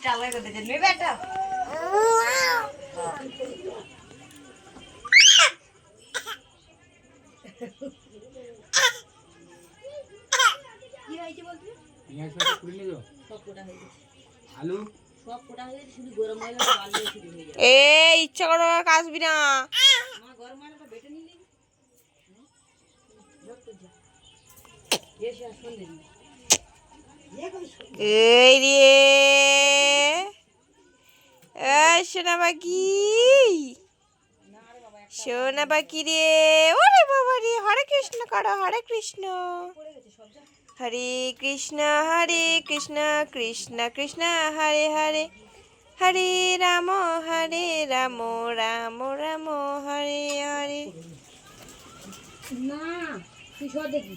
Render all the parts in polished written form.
চালাই করতে যাবি বেটা কি হয়েছে বলতে পেঁয়াজ কাটা করে নিলো সব কোটা হয়ে গেছে আলু সব কোটা হয়ে গেছে শুধু গরম মশলা বাড়লে শুরু হয়ে যাবে ইচ্ছা করো কাজবি না মা গরম মশলাটা বেটে নিলি এসে আসুন দিন এই রে সোনা পাখি সোনা পাখি রে ওরে বাবা রে হরে কৃষ্ণ করো হরে কৃষ্ণ হরে কৃষ্ণ কৃষ্ণ কৃষ্ণ হরে হরে হরে রাম রাম রাম হরে হরে না তুই সব দেখি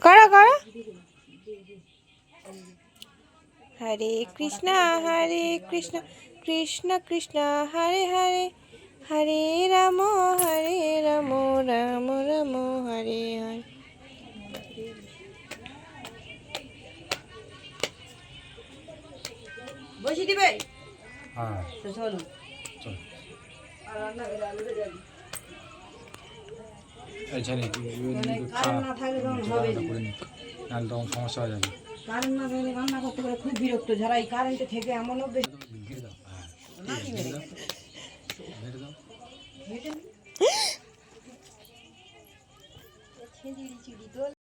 করো করো হরে কৃষ্ণ কৃষ্ণ কৃষ্ণ হরে হরে হরে রাম রাম রাম হরে হরে বসে দিবে হ্যাঁ তো চলো চল আর রান্না করে আলু ভেজে যাবি আচ্ছা রে কারেন্ট না থাকলে তখন হবে না করে নি নাহলে তখন সমস্যা হয়ে যাবে কারেন্ট না থাকলে রান্না করতে গেলে খুব বিরক্ত যারা এই কারেন্টে থেকে এমন অভ্যেস ঘিরে দাও হ্যাঁ ঘিরে দাও চিড়ি চিড়ি তো